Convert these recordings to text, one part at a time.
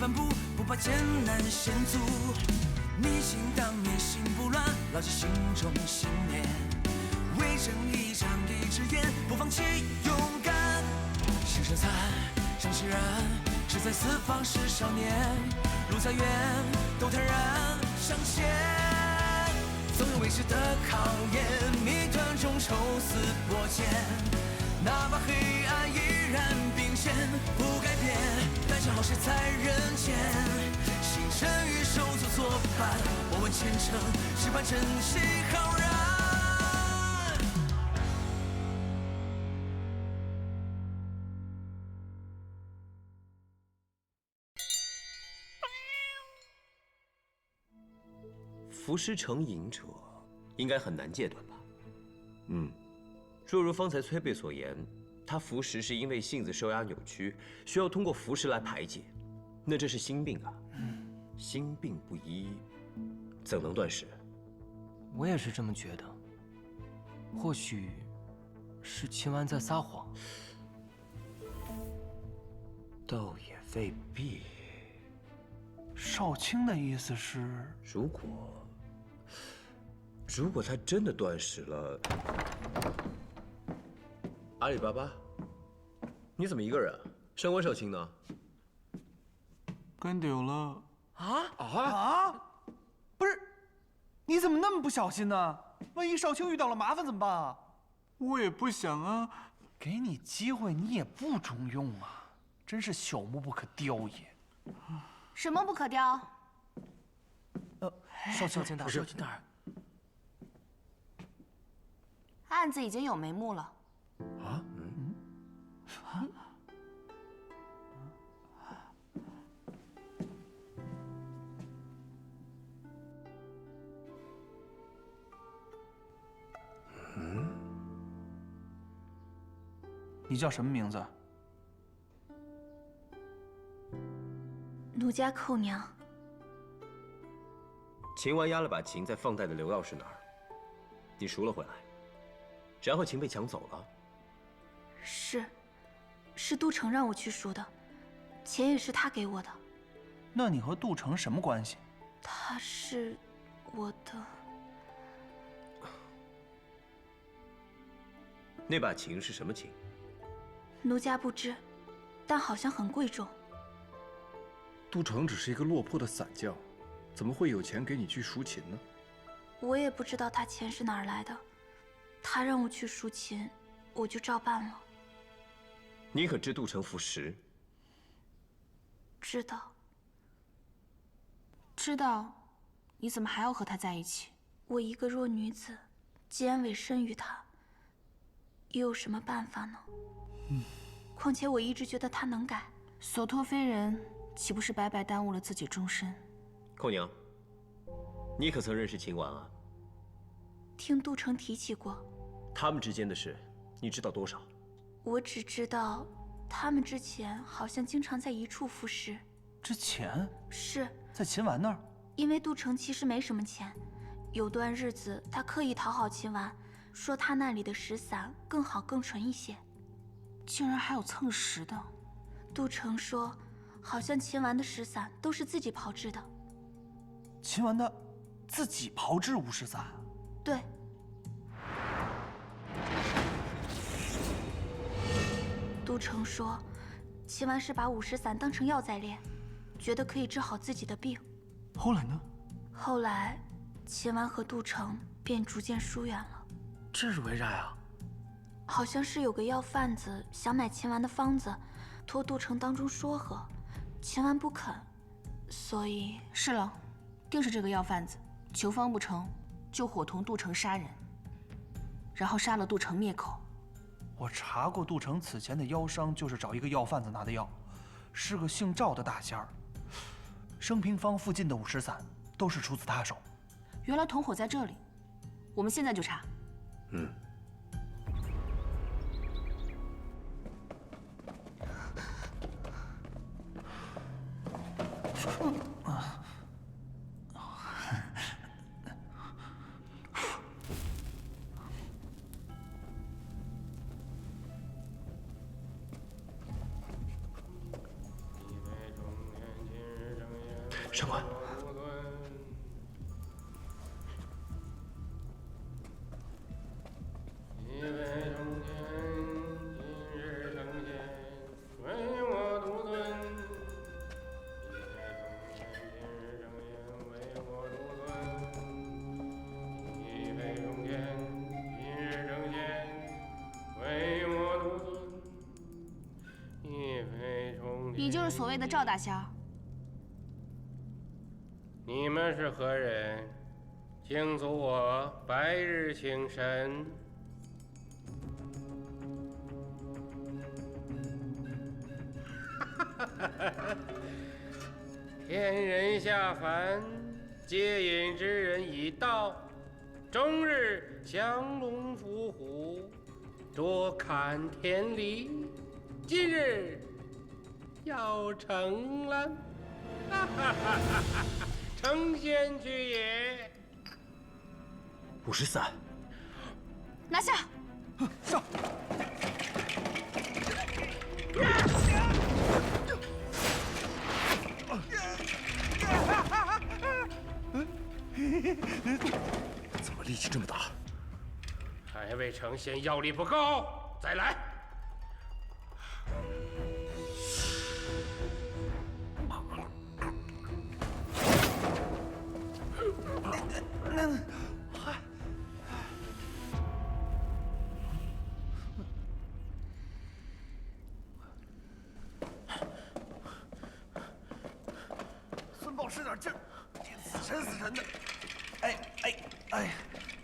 帆布，不怕艰难险阻。逆境当面心不乱，牢记心中信念，为正义仗义直言，不放弃勇敢。心生残，生其然，志在四方是少年，路再远都坦然向前。总有未知的考验，谜团中抽丝剥茧，哪怕黑暗依然并肩，不改变，胆小好事在人间。星辰与手足作伴，我问前程，只盼真气浩然。浮尸成瘾者，应该很难戒断吧？若如方才崔贝所言，他服食是因为性子受压扭曲，需要通过服食来排解，那这是心病啊。心病不医，怎能断食？我也是这么觉得。或许是秦完在撒谎，倒也未必。少卿的意思是，如果他真的断食了，阿里巴巴，你怎么一个人？上官少卿呢？跟丢了。啊！不是，你怎么那么不小心呢？万一少卿遇到了麻烦怎么办啊？我也不想啊。给你机会你也不中用啊，真是朽木不可雕也。什么不可雕？少卿大人，案子已经有眉目了。你叫什么名字？奴家寇娘。秦完押了把琴在放贷的刘钥匙那儿，你赎了回来，然后琴被抢走了。是杜城让我去赎的，钱也是他给我的。那你和杜城什么关系？他是我的。那把琴是什么琴？奴家不知，但好像很贵重。杜城只是一个落魄的散将，怎么会有钱给你去赎琴呢？我也不知道他钱是哪儿来的，他让我去赎琴，我就照办了。你可知杜城服食？知道。知道，你怎么还要和他在一起？我一个弱女子，既然委身于他，又有什么办法呢？况且我一直觉得他能改。所托非人，岂不是白白耽误了自己终身？寇娘，你可曾认识秦完啊？听杜城提起过。他们之间的事，你知道多少？我只知道，他们之前好像经常在一处服食。之前是在秦完那儿。因为杜城其实没什么钱，有段日子他刻意讨好秦完，说他那里的食散更好更纯一些。竟然还有蹭食的。杜城说，好像秦完的食散都是自己炮制的。秦完的自己炮制无食散？对。杜城说，秦完是把五石散当成药在炼，觉得可以治好自己的病。后来呢？后来，秦完和杜城便逐渐疏远了。这是为啥呀？好像是有个药贩子想买秦完的方子，托杜城当中说和，秦完不肯，所以是了，定是这个药贩子，求方不成，就伙同杜城杀人，然后杀了杜城灭口。我查过杜城此前的腰伤，就是找一个药贩子拿的药，是个姓赵的大仙儿。升平坊附近的五石散都是出自他手。原来同伙在这里，我们现在就查。上官。你就是所谓的赵大仙儿。你们是何人？请阻我白日请神。天人下凡，接引之人已到，终日降龙伏虎，捉砍天理，今日要成了。成仙去也。53，拿下！上！怎么力气这么大？还未成仙，药力不够，再来。孙豹使点劲儿，死神的！哎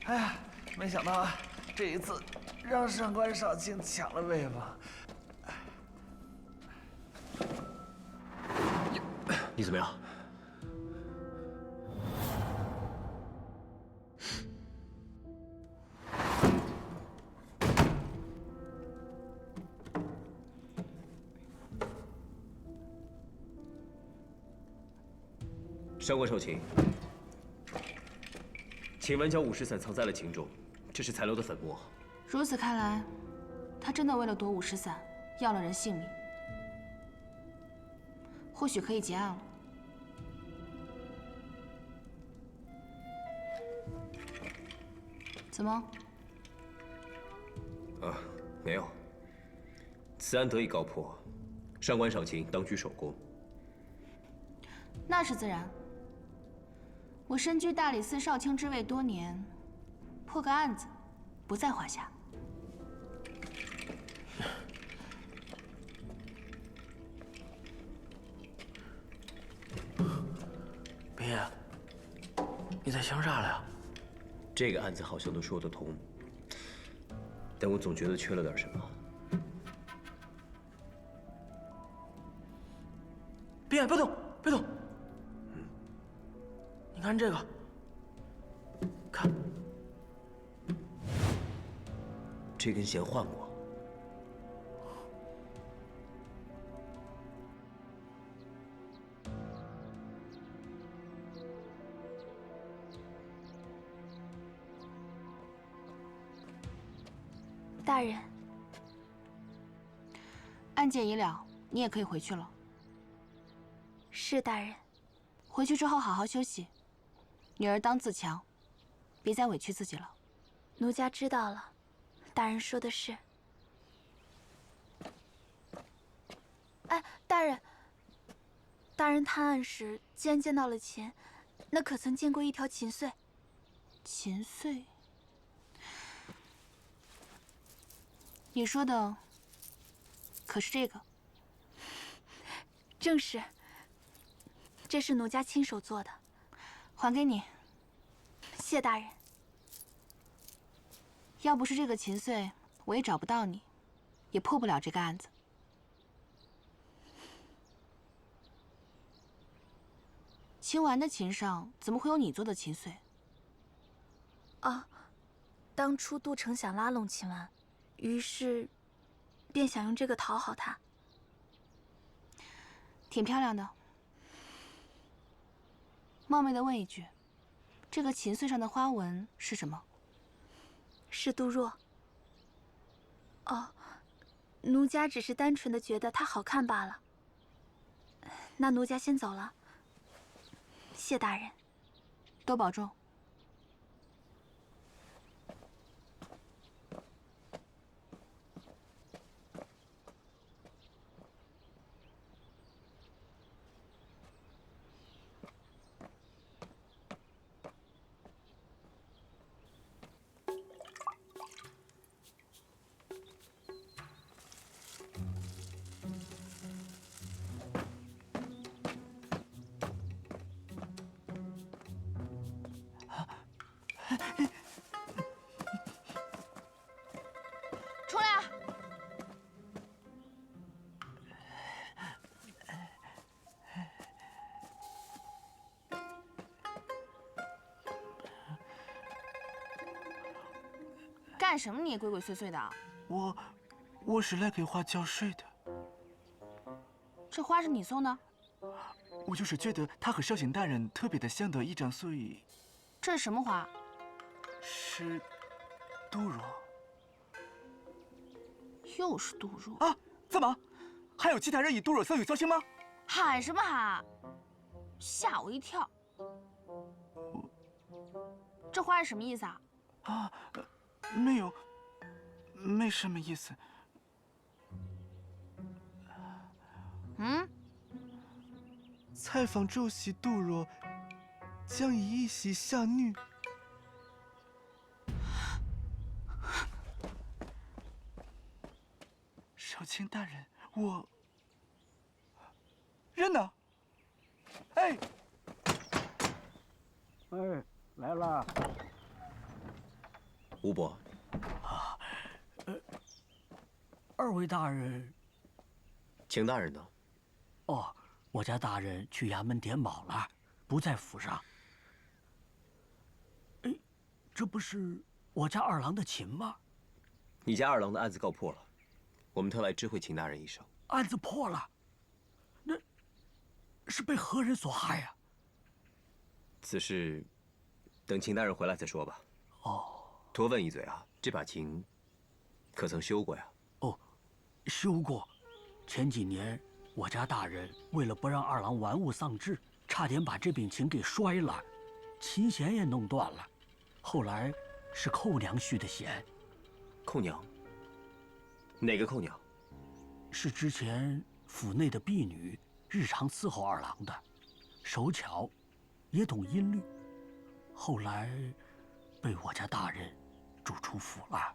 呀，没想到啊，这一次让上官少卿抢了位吧。你怎么样？上官少卿，请问将武士伞藏在了琴中，这是残留的粉末。如此看来，他真的为了夺武士伞，要了人性命。或许可以结案了。怎么？没有。此案得以告破，上官少卿当居首功。那是自然。我身居大理寺少卿之位多年，破个案子不在话下。别，你在想啥了呀？这个案子好像都说得通，但我总觉得缺了点什么。别动，别动。你看这个，看，这根弦换过。大人，案件已了，你也可以回去了。是大人。回去之后好好休息，女儿当自强，别再委屈自己了。奴家知道了，大人说的是。哎，大人，大人探案时既然见到了琴，那可曾见过一条琴穗？琴穗？你说的可是这个？正是。这是奴家亲手做的，还给你。谢大人。要不是这个琴穗，我也找不到你，也破不了这个案子。秦完的琴上怎么会有你做的琴穗？啊，当初杜城想拉拢秦完，于是便想用这个讨好他。挺漂亮的。冒昧的问一句，这个琴穗上的花纹是什么？是杜若。哦，奴家只是单纯的觉得它好看罢了。那奴家先走了。谢大人。多保重。出来啊！干什么你鬼鬼祟祟的？我是来给花浇水的。这花是你送的？我就是觉得它和绍兴大人特别的相得益彰，所以。这是什么花？是杜若。又是杜若啊？怎么？还有其他人以杜若赠予交情吗？喊什么喊？吓我一跳！这花是什么意思啊？啊，没有，没什么意思。嗯？采访周喜杜若将以一袭下女。少卿大人，我人呢？哎，哎，来了。吴伯，二位大人。秦大人呢？哦，我家大人去衙门点保了，不在府上。哎，这不是我家二郎的琴吗？你家二郎的案子告破了，我们特来知会秦大人一声。案子破了，那是被何人所害呀？此事等秦大人回来再说吧。哦。多问一嘴啊，这把琴可曾修过呀？哦，修过。前几年我家大人为了不让二郎玩物丧志，差点把这柄琴给摔了，琴弦也弄断了。后来是寇娘续的弦。寇娘？哪个寇娘？是之前府内的婢女，日常伺候二郎的，手巧，也懂音律。后来被我家大人逐出府了。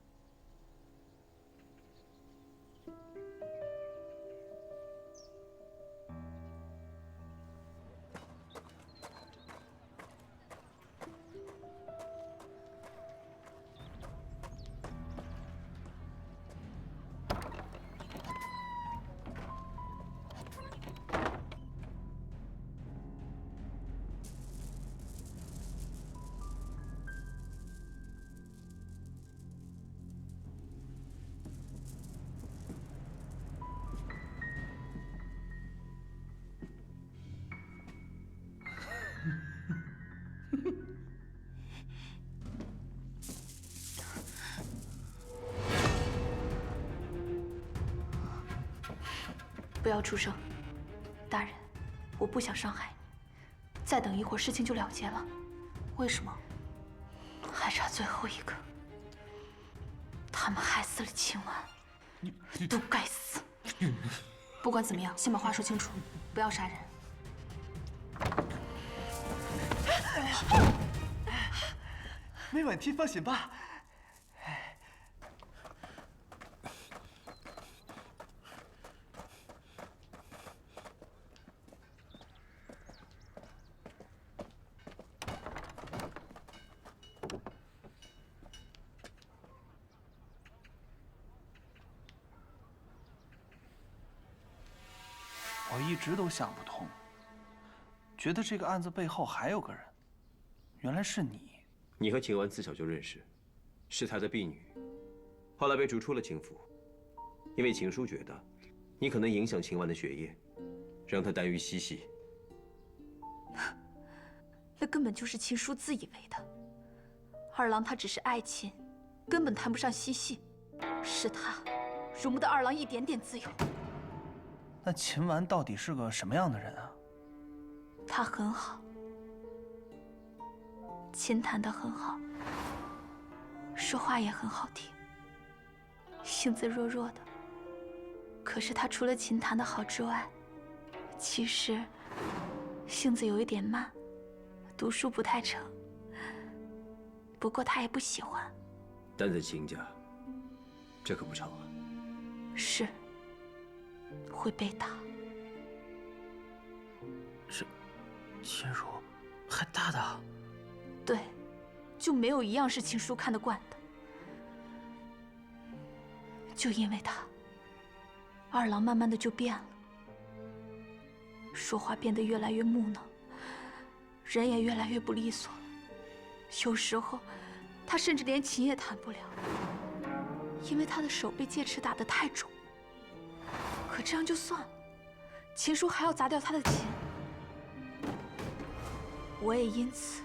不要出声，大人，我不想伤害你。再等一会儿，事情就了结了。为什么？还差最后一个。他们害死了秦婉，都该死。不管怎么样，先把话说清楚，不要杀人。没问题，放心吧。我一直都想不通，觉得这个案子背后还有个人，原来是你。你和秦婉自小就认识，是他的婢女，后来被逐出了秦府，因为秦叔觉得你可能影响秦婉的学业，让他耽于嬉戏。那根本就是秦叔自以为的。二郎他只是爱秦，根本谈不上嬉戏，是他容不得二郎一点点自由。那秦婉到底是个什么样的人啊？他很好，琴弹得很好，说话也很好听，性子弱弱的。可是他除了琴弹得好之外，其实性子有一点慢，读书不太成。不过他也不喜欢。但在秦家，这可不成啊。是，会被打。是，秦如还大的。对，就没有一样是秦叔看得惯的。就因为他，二郎慢慢的就变了，说话变得越来越木讷，人也越来越不利索了。有时候，他甚至连琴也弹不了，因为他的手被戒尺打得太重。可这样就算了，秦叔还要砸掉他的琴，我也因此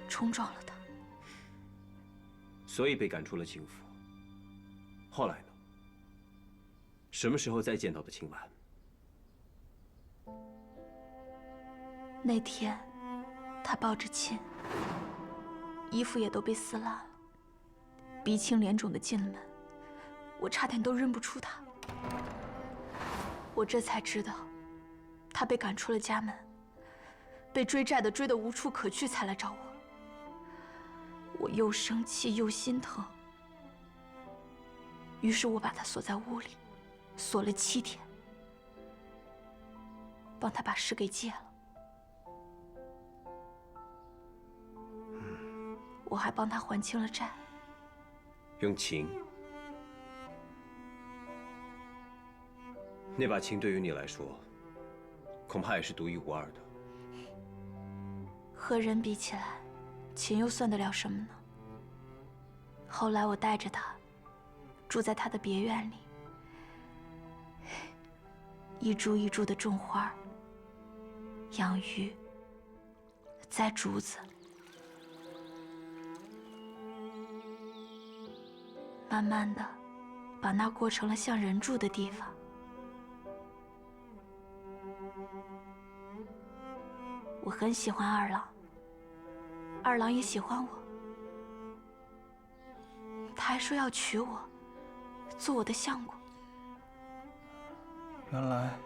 冲撞了他，所以被赶出了秦府。后来呢？什么时候再见到的秦婉？那天，他抱着琴，衣服也都被撕烂了，鼻青脸肿的进了门，我差点都认不出他。我这才知道，他被赶出了家门，被追债的追得无处可去，才来找我。我又生气又心疼，于是我把他锁在屋里，锁了7天，帮他把诗给戒了。我还帮他还清了债。用琴？那把琴对于你来说，恐怕也是独一无二的。和人比起来，琴又算得了什么呢？后来我带着他，住在他的别院里，一株一株的种花，养鱼，栽竹子，慢慢的，把那过成了像人住的地方。我很喜欢二郎，二郎也喜欢我，他还说要娶我，做我的相公。原来，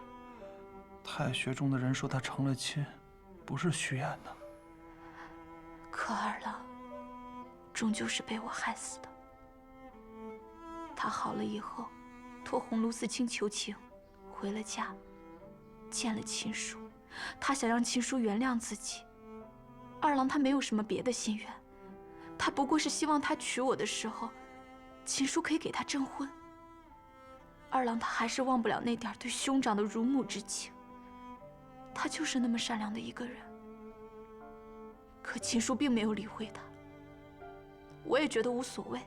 太学中的人说他成了亲，不是虚演的。可二郎，终究是被我害死的。他好了以后，托鸿胪寺卿求情，回了家，见了秦叔。他想让秦叔原谅自己。二郎他没有什么别的心愿，他不过是希望他娶我的时候，秦叔可以给他证婚。二郎他还是忘不了那点对兄长的如母之情，他就是那么善良的一个人。可秦叔并没有理会他，我也觉得无所谓。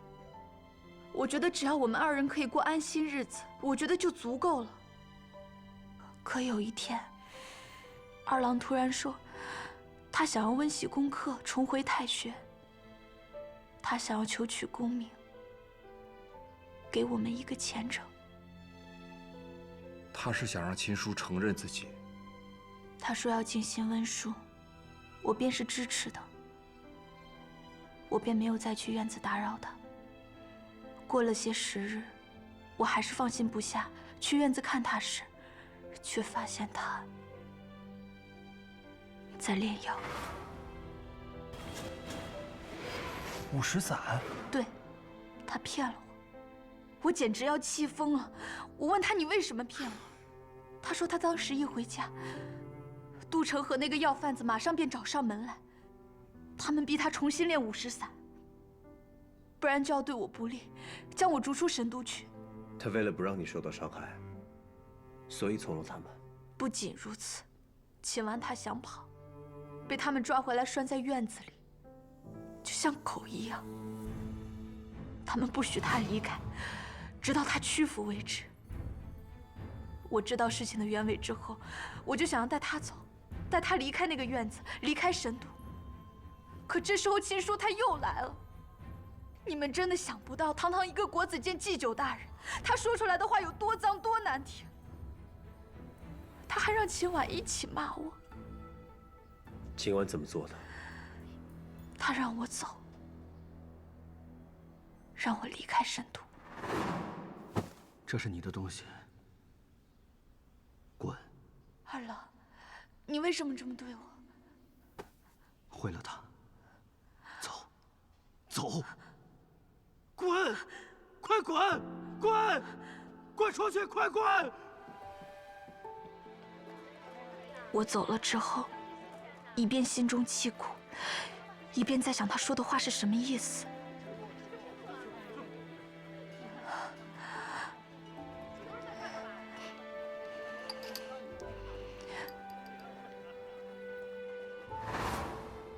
我觉得只要我们2人可以过安心日子，我觉得就足够了。可有一天，二郎突然说，他想要温习功课，重回太学。他想要求取功名，给我们一个前程。他是想让秦叔承认自己。他说要静心温书，我便是支持的。我便没有再去院子打扰他。过了些时日，我还是放心不下，去院子看他时，却发现他在炼药。50散？对，他骗了我，我简直要气疯了。我问他你为什么骗我？他说他当时一回家，杜成和那个药贩子马上便找上门来，他们逼他重新练50散，不然就要对我不利，将我逐出神都去。他为了不让你受到伤害，所以从容他们。不仅如此，秦完他想跑，被他们抓回来拴在院子里，就像狗一样。他们不许他离开，直到他屈服为止。我知道事情的原委之后，我就想要带他走，带他离开那个院子，离开神都。可这时候秦叔他又来了。你们真的想不到，堂堂一个国子监祭酒大人，他说出来的话有多脏多难听。他还让秦婉一起骂我。秦婉怎么做的？他让我走，让我离开神都。这是你的东西，滚！二郎，你为什么这么对我？毁了它！走，走！滚！快滚！滚！滚出去！快滚！我走了之后，一边心中凄苦，一边在想他说的话是什么意思。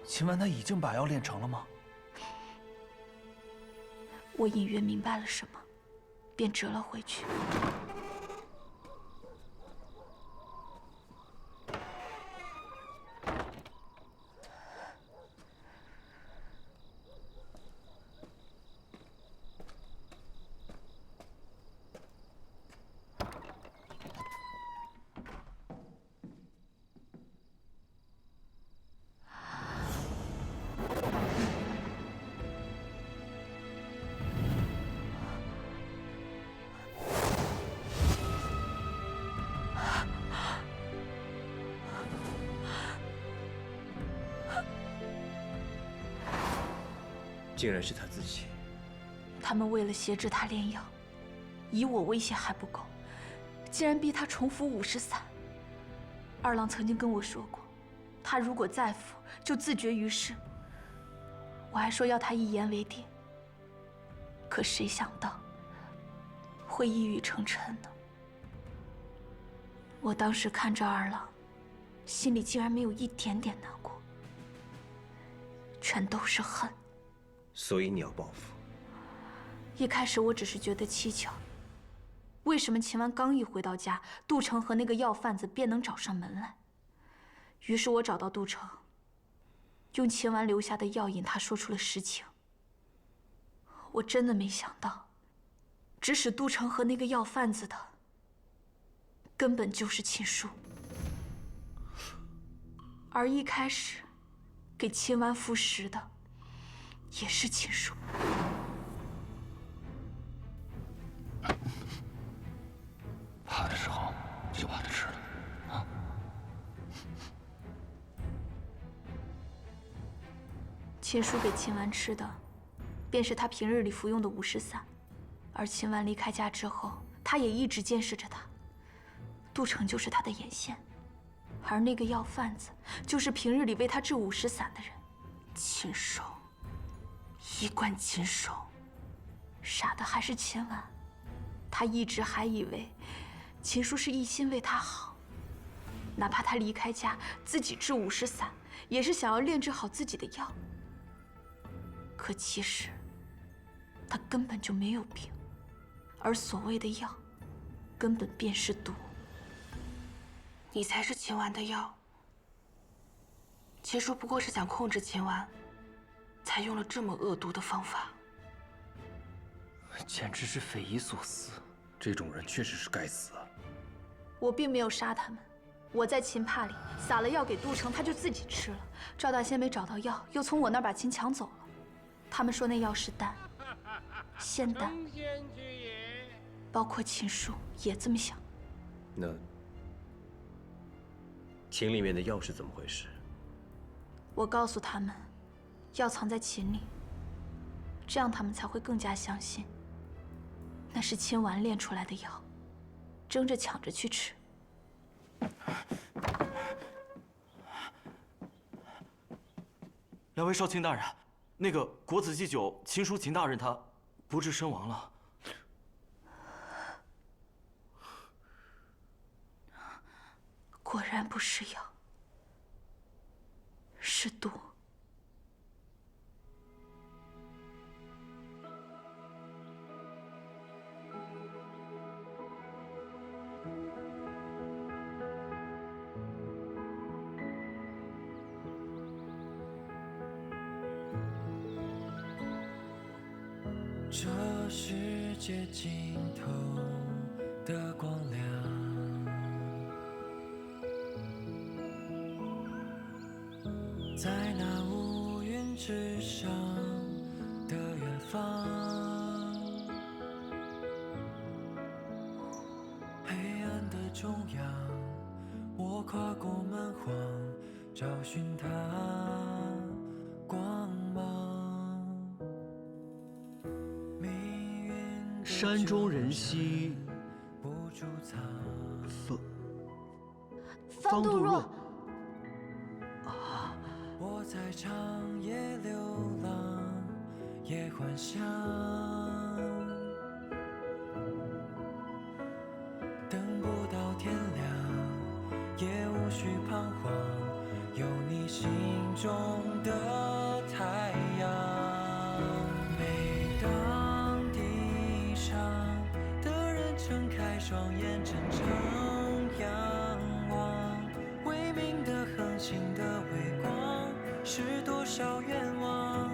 秦岚他已经把药炼成了吗？我隐约明白了什么，便折了回去。竟然是他自己。他们为了挟制他炼药，以我威胁还不够，竟然逼他重服50散。二郎曾经跟我说过，他如果再服，就自绝于世。我还说要他一言为定，可谁想到会一语成谶呢？我当时看着二郎，心里竟然没有一点点难过，全都是恨。所以你要报复？一开始我只是觉得蹊跷，为什么秦岚刚一回到家，杜城和那个药贩子便能找上门来？于是我找到杜城，用秦岚留下的药引他说出了实情。我真的没想到，指使杜城和那个药贩子的，根本就是秦叔。而一开始给秦岚服食的，也是秦叔。怕的时候就把它吃了，啊！秦叔给秦岚吃的，便是他平日里服用的50散。而秦岚离开家之后，他也一直监视着他。杜城就是他的眼线，而那个药贩子就是平日里为他治50散的人。禽兽，一贯禽兽。傻的还是秦岚，他一直还以为秦叔是一心为他好，哪怕他离开家自己治50散，也是想要炼制好自己的药。可其实他根本就没有病，而所谓的药，根本便是毒。你才是秦岚的药。秦叔不过是想控制秦岚，才用了这么恶毒的方法。简直是匪夷所思。这种人确实是该死啊！我并没有杀他们，我在秦帕里撒了药给杜城，他就自己吃了。赵大仙没找到药，又从我那儿把琴抢走了。他们说那药是丹，仙丹，包括秦叔也这么想。那琴里面的药是怎么回事？我告诉他们，药藏在琴里，这样他们才会更加相信，那是秦丸炼出来的药，争着抢着去吃。两位少卿大人，那个国子祭酒秦叔秦大人他不治身亡了。果然不是药，是毒。这世界尽头的光亮，在那乌云之上的远方，黑暗的中央，我跨过蛮荒，找寻它光芒。命运的山中人稀不住藏，方杜若。我在长夜流浪，也幻想，等不到天亮，也无需彷徨，有你心中的太阳。每当地上的人睁开双眼，真正仰望为民的恒星的微光，是多少愿望，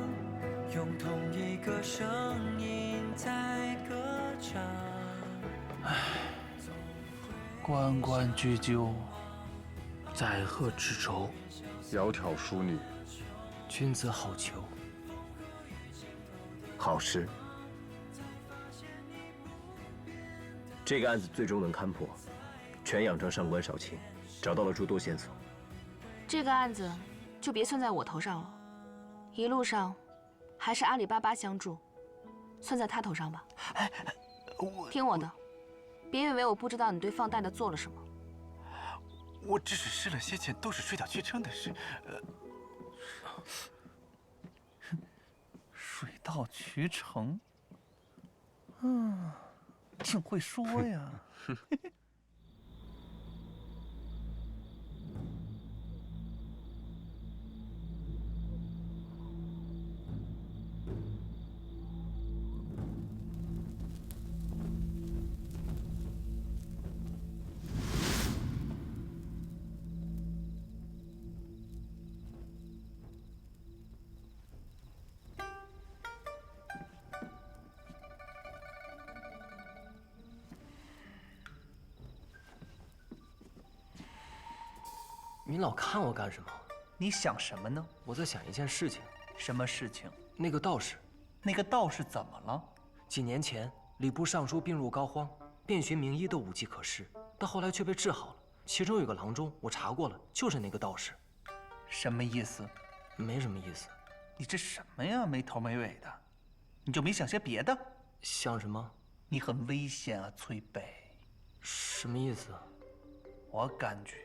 用同一个声音在歌唱。关关雎鸠，载荷之舟，窈窕淑女，君子好逑。好诗。这个案子最终能勘破，全仰仗上官少卿，找到了诸多线索。这个案子就别算在我头上了，一路上还是阿里巴巴相助，算在他头上吧。听我的，别以为我不知道你对放贷的做了什么。我只是失了些钱，都是水到渠成的事。水到渠成，挺会说呀。你老看我干什么？你想什么呢？我在想一件事情。什么事情？那个道士，那个道士怎么了？几年前礼部尚书病入膏肓，遍寻名医都无计可施，到后来却被治好了。其中有个郎中，我查过了，就是那个道士。什么意思？没什么意思。你这什么呀？没头没尾的，你就没想些别的？想什么？你很危险啊，崔北。什么意思？我感觉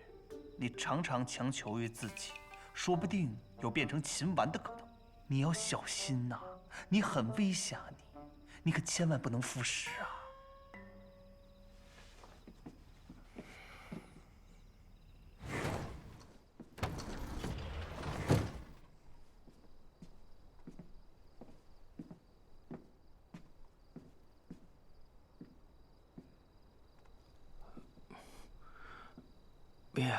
你常常强求于自己，说不定有变成秦丸的可能。你要小心呐，你很危险啊，你可千万不能服食啊。别，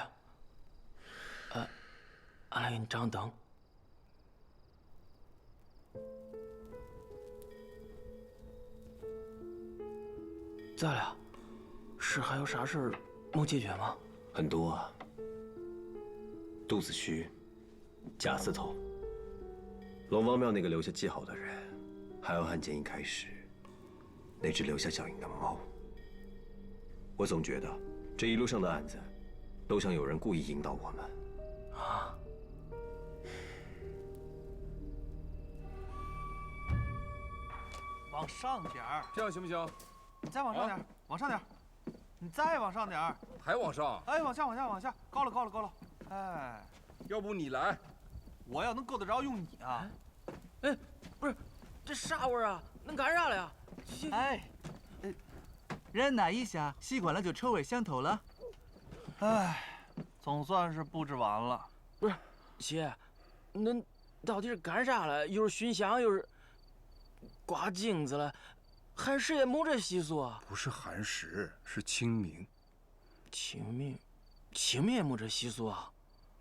俺来给你张灯。咋了？是还有啥事儿没解决吗？很多啊，肚子虚，假丝头，龙王庙那个留下记号的人，还有案件一开始那只留下脚印的猫。我总觉得这一路上的案子，都像有人故意引导我们。啊！往上点儿，这样行不行？你再往上点儿，往上点儿，你再往上点儿，还往上？哎，往下，往下，往下，高了，高了，高了。哎，要不你来？我要能够得着用你啊！哎，不是，这啥味儿啊？能干啥了呀？哎，忍耐一下，习惯了就臭味相投了。哎，总算是布置完了。不是，姐，恁到底是干啥了？又是熏香，又是挂镜子了，寒食也没这习俗啊。不是寒食，是清明。清明，清明也没这习俗啊。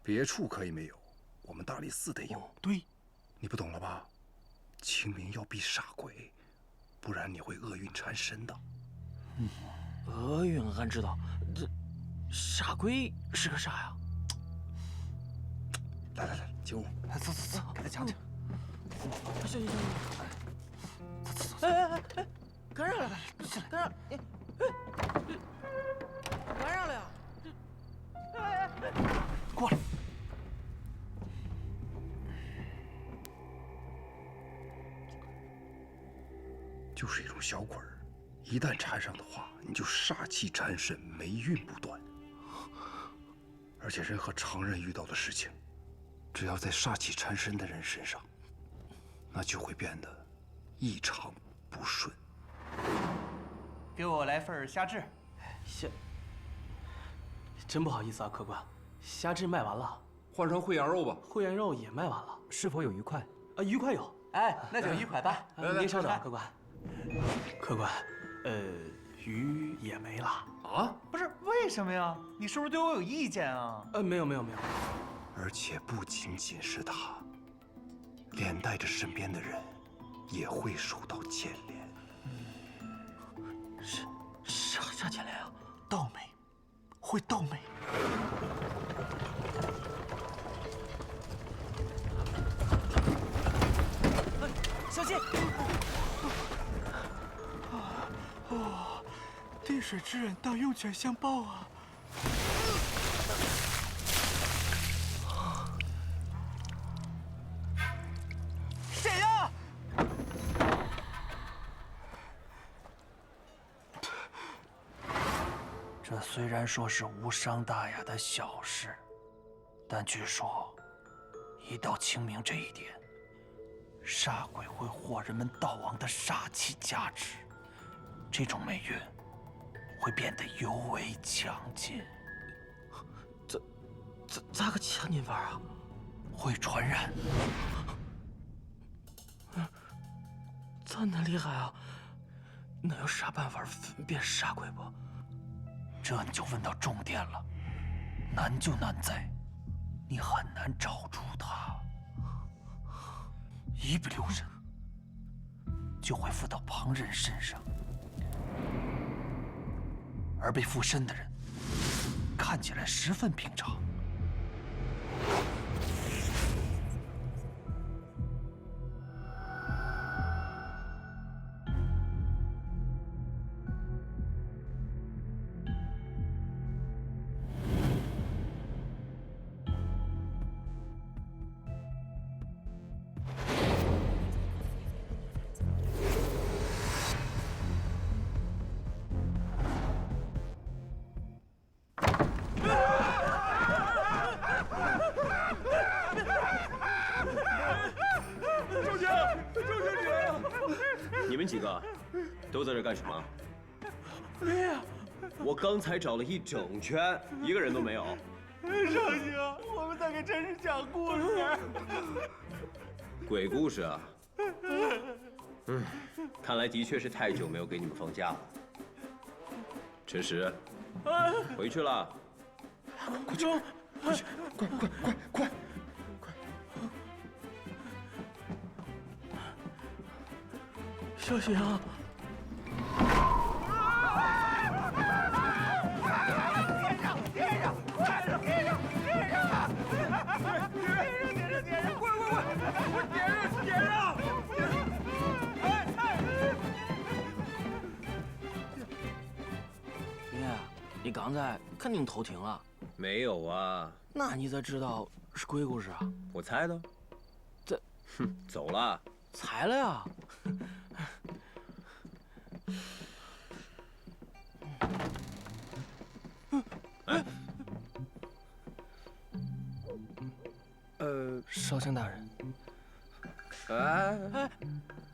别处可以没有，我们大理寺得有。对，你不懂了吧？清明要避煞鬼，不然你会厄运缠身的。厄运俺知道，这煞鬼是个啥呀？来来来，进屋。走走走，给他讲讲。小心小心！哎，干啥了？干啥？干啥了呀？过来。就是一种小鬼儿，一旦缠上的话，你就煞气缠身，霉运不断。而且任何常人遇到的事情，只要在煞气缠身的人身上，那就会变得异常不顺。给我来份虾质。真不好意思啊，客官，虾质卖完了，换成烩羊肉吧。烩羊肉也卖完了，是否有鱼块？鱼块有。哎，那就鱼块吧。您稍等啊，客官。客官，鱼也没了。啊？不是，为什么呀？你是不是对我有意见啊？没有。而且不仅仅是他，连带着身边的人也会受到牵连。啥牵连啊？倒霉，会倒霉。小心！滴水之恩，当涌泉相报啊！谁呀？这虽然说是无伤大雅的小事，但据说一到清明这一天，煞鬼会获人们悼亡的煞气加持，这种霉运会变得尤为强劲。咋个强劲法啊？会传染。咋那厉害啊？那有啥办法分辨煞鬼不？这你就问到重点了，难就难在，你很难找出它。一不留神，就会附到旁人身上，而被附身的人看起来十分平常。你们几个都在这干什么？没有。我刚才找了一整圈，一个人都没有。少卿，我们在给陈氏讲故事。鬼故事啊？看来的确是太久没有给你们放假了。陈实，回去了。快去！快去！快！小心啊！你刚才肯定偷听了？没有啊。那你咋知道是鬼故事啊？我猜的。走了。猜了呀。少卿大人。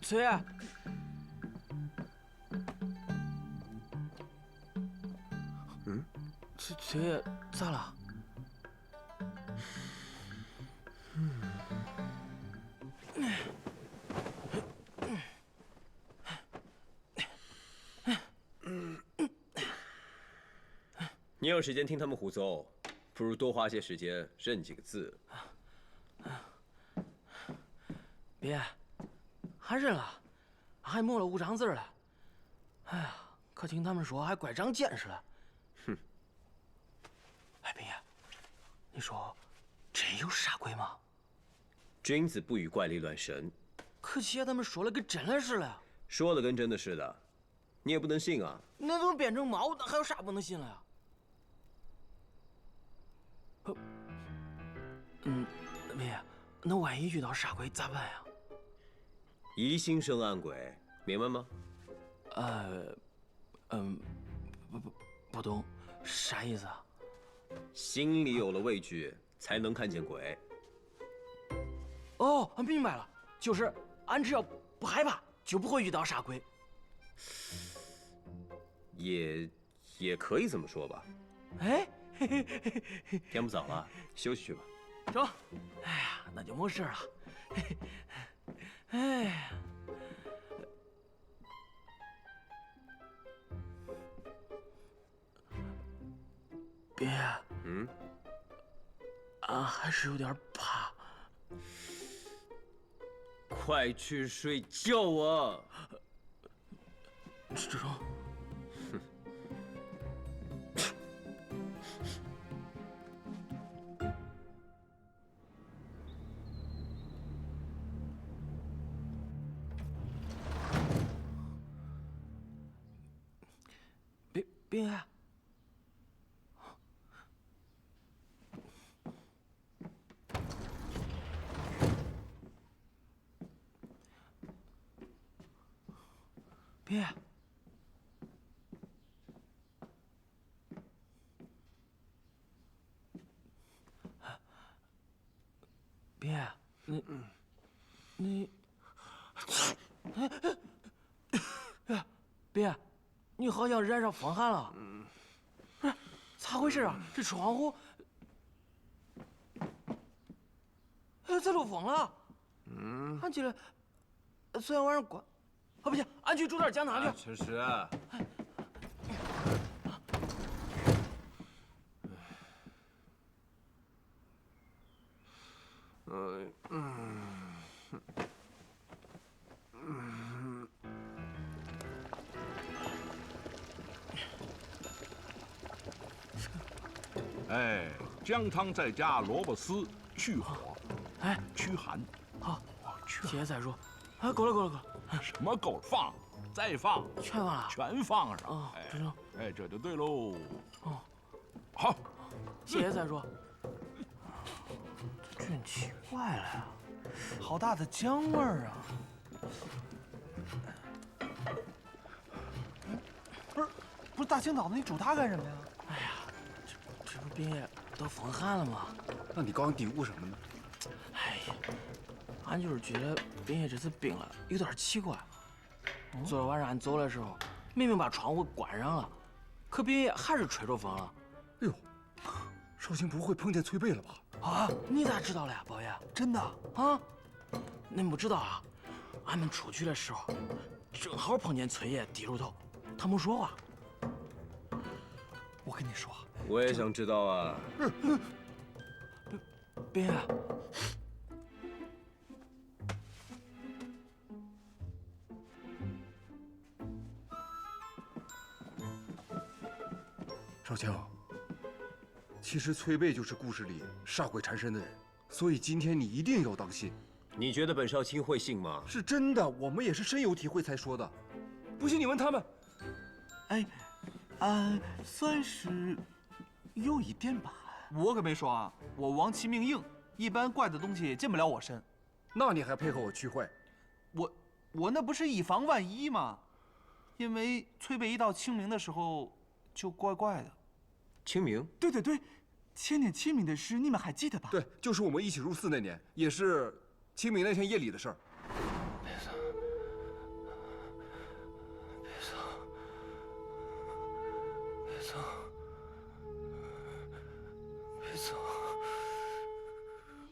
崔爷。崔爷咋了？你有时间听他们胡诌，不如多花些时间认几个字。别，还认了，还摸了5张字了。哎呀，可听他们说还怪长见识了。哼！哎，别，你说真有煞鬼吗？君子不与怪力乱神，可七爷他们说了跟真的似的呀。说了跟真的似的，你也不能信啊。那都变成猫，那还有啥不能信了呀？爷，那万一遇到杀鬼咋办呀？疑心生暗鬼，明白吗？不懂，啥意思啊？心里有了畏惧，才能看见鬼。哦，明白了，就是俺只要不害怕，就不会遇到杀鬼。也可以这么说吧。哎，天不早了，休息去吧。走。哎呀，那就没事了。哎呀。别，俺还是有点怕。快去睡觉啊！这种，别。别，别，你，别，你好像染上风寒了。不是，咋回事啊？这窗户，咋漏风了？俺记得昨天晚上关。啊，不行，俺去煮点姜汤去。陈实，哎，姜汤再加萝卜丝，去火，哎，驱寒。好，谢谢再说。啊，够了。什么够了？放，再放，全放了，全放上。啊，知道。哎，这就对喽。哦，好，谢谢再说。这真奇怪了呀，好大的姜味儿啊！不是大清早的，你煮它干什么呀？哎呀，这不别爷得风寒了吗？那你刚刚嘀咕什么呢？哎呀，俺就是觉得别爷这次病了有点奇怪。昨天晚上俺走的时候，明明把窗户关上了，可别爷还是吹着风了。哎呦，少卿不会碰见崔贝了吧？啊，你咋知道了呀，宝爷？真的啊？恁不知道啊？俺们出去的时候，正好碰见崔爷低着头，他没说话。我跟你说，我也想知道啊。别。少卿，其实崔贝就是故事里杀鬼缠身的人，所以今天你一定要当心。你觉得本少卿会信吗？是真的，我们也是深有体会才说的。不信你问他们。哎，算是有一点吧。我可没说啊，我王其命硬，一般怪的东西进不了我身。那你还配合我驱坏？我那不是以防万一吗？因为崔贝一到清明的时候就怪怪的。清明？对，前年清明的事你们还记得吧？对，就是我们一起入寺那年，也是清明那天夜里的事儿。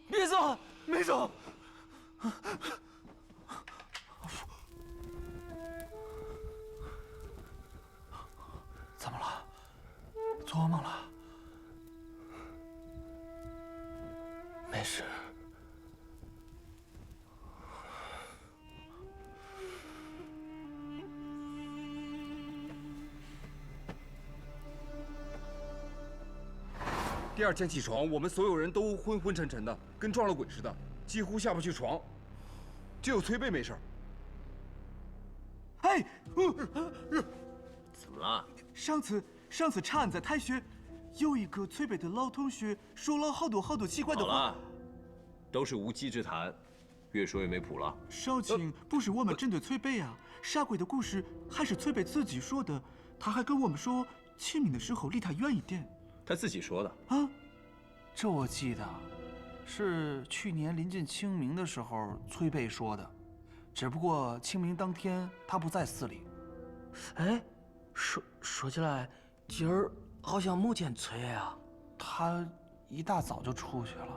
别走，没走。怎么了？做噩梦了？没事。第二天起床，我们所有人都昏昏沉沉的，跟撞了鬼似的，几乎下不去床。只有崔贝没事。哎，怎么了？上次查案在太学，有一个崔贝的老同学说了好多奇怪的话。好了，都是无稽之谈，越说越没谱了。少卿，不是我们针对崔贝啊，傻鬼的故事还是崔贝自己说的，他还跟我们说清明的时候离他远一点。他自己说的啊？这我记得，是去年临近清明的时候崔贝说的，只不过清明当天他不在寺里。哎，说起来，今儿好像没见崔啊，他一大早就出去了。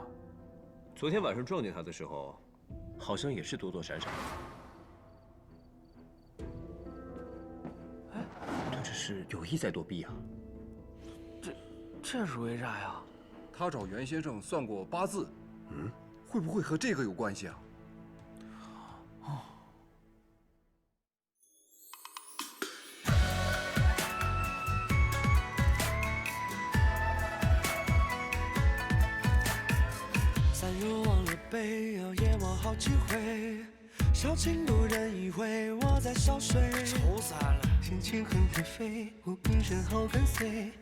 昨天晚上撞见他的时候，好像也是躲躲闪闪。哎，他这是有意在躲避啊？这是为啥呀？他找袁先生算过八字，会不会和这个有关系啊？三月忘了背，夜望好几回，小情不忍一回，我在小睡。愁死了，心情很颓废，无名身后跟随，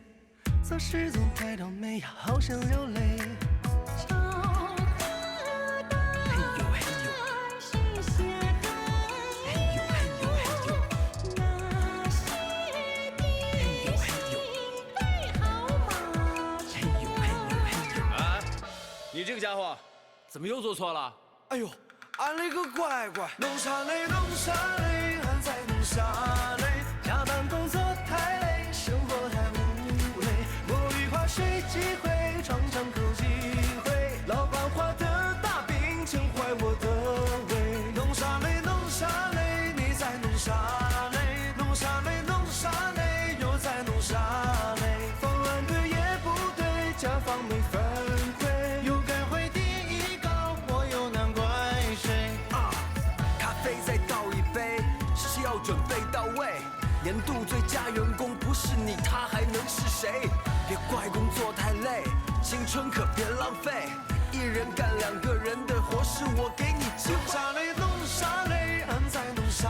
侧视总抬头眉，好想流泪。你这个家伙，怎么又做错了？哎呦，俺那个乖乖，弄啥嘞弄啥嘞，俺在弄啥嘞？加班工作太累，生活太无味，不愉快谁机会，常常扣机会，老板画的大饼撑坏我的胃。弄啥嘞弄啥嘞，你在弄啥嘞？弄啥嘞弄啥嘞，又在弄啥嘞？方案对也不对，甲方没分配。准备到位，年度最佳员工不是你，他还能是谁？别怪工作太累，青春可别浪费。一人干2个人的活，是我给你机会。弄啥嘞弄啥嘞，俺在弄啥